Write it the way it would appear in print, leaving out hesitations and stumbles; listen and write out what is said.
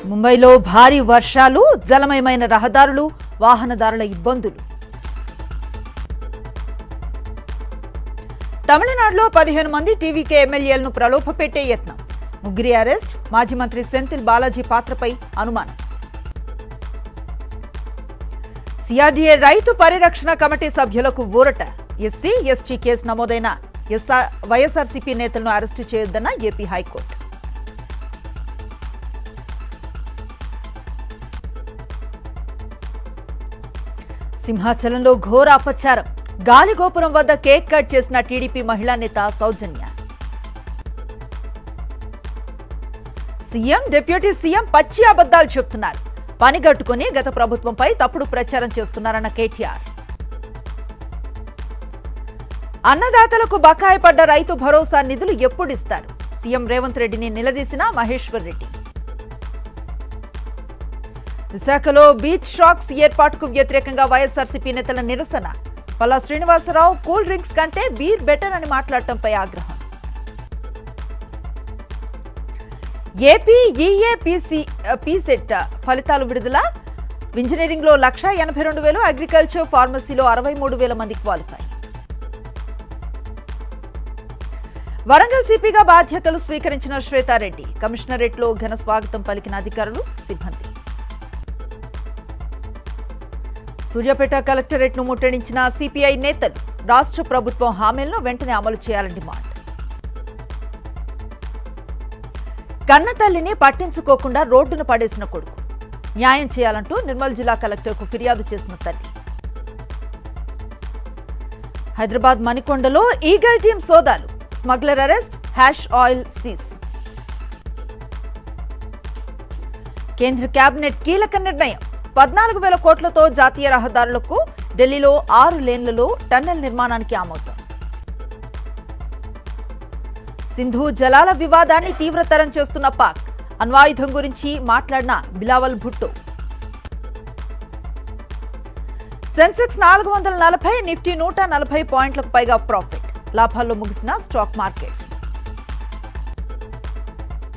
ముంబైలో భారీ వర్షాలు, జలమయమైన రహదారులు, వాహనదారుల ఇబ్బందులు. తమిళనాడులో 15 మంది టీవీకే ఎమ్మెల్యేలను ప్రలోభపెట్టే యత్నం. ముగ్గురి అరెస్ట్. మాజీ మంత్రి సెంథిల్ బాలాజీ పాత్రపై అనుమానం. సిఆర్డీఏ రైతు పరిరక్షణ కమిటీ సభ్యులకు ఊరట. ఎస్సీ, ఎస్టీ కేసు నమోదైన వైఎస్ఆర్సీపీ నేతలను అరెస్టు చేయొద్దన్న ఏపీ హైకోర్టు. సింహాచలంలో ఘోర అపచారం. గాలిగోపురం వద్ద కేక్ కట్ చేసిన టీడీపీ మహిళా నేత సౌజన్య. సీఎం, డిప్యూటీ సీఎం పచ్చి అబద్దాలు చెప్తున్నారు. పనిగట్టుకుని గత ప్రభుత్వంపై తప్పుడు ప్రచారం చేస్తున్నారన్న కేటీఆర్. అన్నదాతలకు బకాయి పడ్డ రైతు భరోసా నిధులు ఎప్పుడిస్తారు? సీఎం రేవంత్ రెడ్డిని నిలదీసిన మహేశ్వర్ రెడ్డి. విశాఖలో బీచ్ షాక్స్ ఏర్పాటుకు వ్యతిరేకంగా వైఎస్ఆర్సీపీ నేతల నిరసన. పల్లా శ్రీనివాసరావు కూల్ డ్రింక్స్ కంటే బీర్ బెటర్ అని మాట్లాడటంపై ఆగ్రహం. ఏపీ పీసెట్ ఫలితాలు విడుదల. ఇంజనీరింగ్లో 1,82,000, అగ్రికల్చర్, ఫార్మసీలో 63,000 మంది క్వాలిఫై. వరంగల్ సిపిగా బాధ్యతలు స్వీకరించిన శ్వేతారెడ్డి. కమిషనరేట్లో ఘన స్వాగతం పలికిన అధికారులు, సిబ్బంది. సూర్యాపేట కలెక్టరేట్ను ముట్టడించిన సిపిఐ నేతలు. రాష్ట్ర ప్రభుత్వం హామీలను వెంటనే అమలు చేయాలని డిమాండ్. కన్నతల్లిని పట్టించుకోకుండా రోడ్డును పడేసిన కొడుకు. న్యాయం చేయాలంటూ నిర్మల్ జిల్లా కలెక్టర్కు ఫిర్యాదు చేసిన తల్లి. హైదరాబాద్ మణికొండలో ఈగల్ టీం సోదాలు. Smuggler arrest, hash oil seize. కేంద్ర కేబినెట్ కీలక నిర్ణయం. 14,000 కోట్లతో జాతీయ రహదారులకు ఢిల్లీలో 6 లేన్లలో టన్నెల్ నిర్మాణానికి ఆమోదం. సింధు జలాల వివాదాన్ని తీవ్రతరం చేస్తున్న పాక్. అణ్వాయుధం గురించి మాట్లాడిన బిలావల్ భుట్టో. సెన్సెక్స్ 440, నిఫ్టీ 140 పాయింట్లకు పైగా ప్రాఫిట్. లాభాల్లో ముగిసిన స్టాక్ మార్కెట్స్.